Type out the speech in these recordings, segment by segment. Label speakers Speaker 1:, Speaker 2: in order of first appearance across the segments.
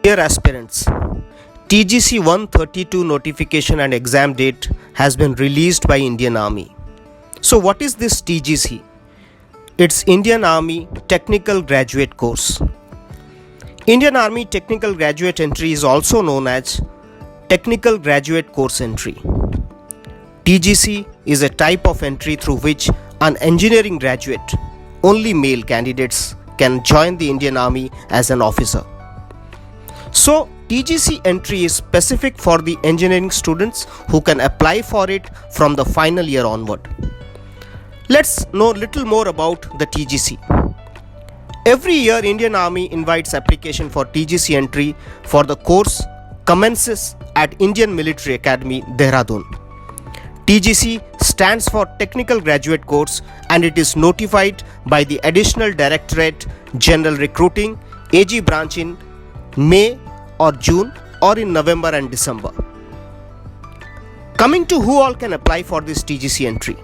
Speaker 1: Dear aspirants, TGC 132 notification and exam date has been released by Indian Army. So what is this TGC? It's Indian Army Technical Graduate Course. Indian Army Technical Graduate Entry is also known as Technical Graduate Course Entry. TGC is a type of entry through which an engineering graduate, only male candidates, can join the Indian Army as an officer. So, TGC entry is specific for the engineering students who can apply for it from the final year onward. Let's know little more about the TGC. Every year, Indian Army invites application for TGC entry for the course commences at Indian Military Academy, Dehradun. TGC stands for Technical Graduate Course and it is notified by the Additional Directorate General Recruiting AG branch in May or June or in November and December. Coming to who all can apply for this TGC entry.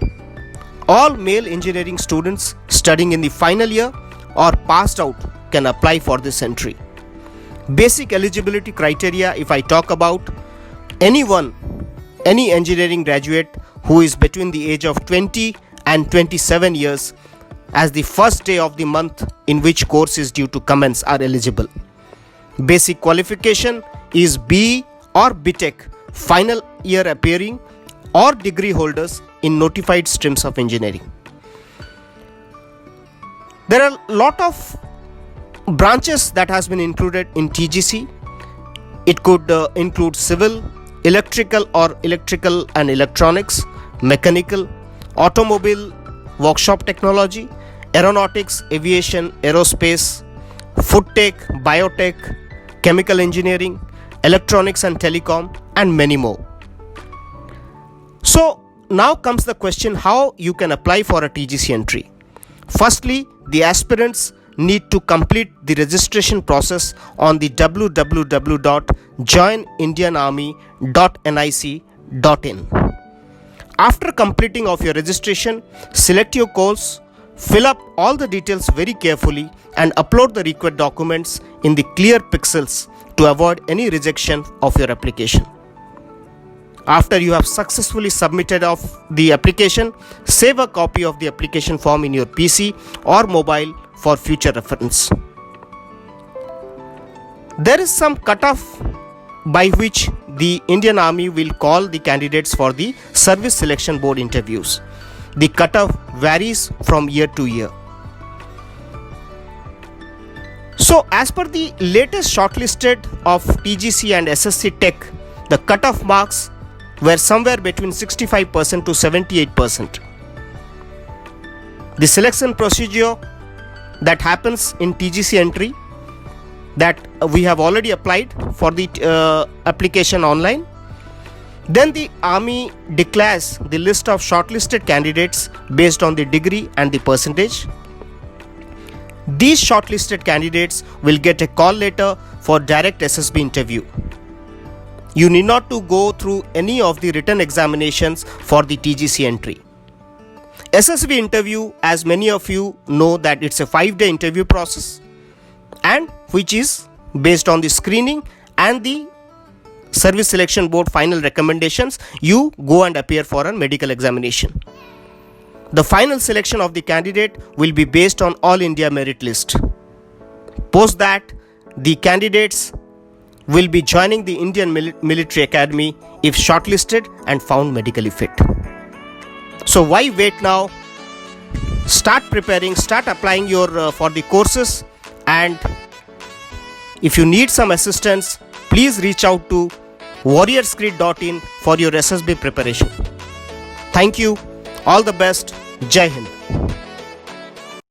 Speaker 1: All male engineering students studying in the final year or passed out can apply for this entry. Basic eligibility criteria, if I talk about, any engineering graduate who is between the age of 20 and 27 years as the first day of the month in which course is due to commence are eligible. Basic qualification is BE or BTech final year appearing or degree holders in notified streams of engineering. There are a lot of branches that has been included in TGC. It could include civil, electrical or electrical and electronics, mechanical, automobile, workshop technology, aeronautics, aviation, aerospace, food tech, biotech, chemical engineering, electronics and telecom, and many more. So now comes the question how you can apply for a TGC entry. Firstly, the aspirants need to complete the registration process on the www.joinindianarmy.nic.in. After completing of your registration, select your course, fill up all the details very carefully and upload the required documents in the clear pixels to avoid any rejection of your application. After you have successfully submitted of the application, save a copy of the application form in your PC or mobile for future reference. There is some cutoff by which the Indian Army will call the candidates for the Service Selection Board interviews. The cutoff varies from year to year. So as per the latest shortlisted of TGC and SSC Tech, the cutoff marks were somewhere between 65% to 78%. The selection procedure that happens in TGC entry that we have already applied for the application online. Then the Army declares the list of shortlisted candidates based on the degree and the percentage. These shortlisted candidates will get a call letter for direct SSB interview. You need not to go through any of the written examinations for the TGC entry. SSB interview, as many of you know, that it's a 5-day interview process and which is based on the screening and the Service Selection Board final recommendations. You go and appear for a medical examination. The final selection of the candidate will be based on All India merit list. Post that, the candidates will be joining the Indian Military Academy if shortlisted and found medically fit. So why wait now? Start preparing, start applying your for the courses, and if you need some assistance, please reach out to warriorscreed.in for your SSB preparation. Thank you. All the best. Jai Hind.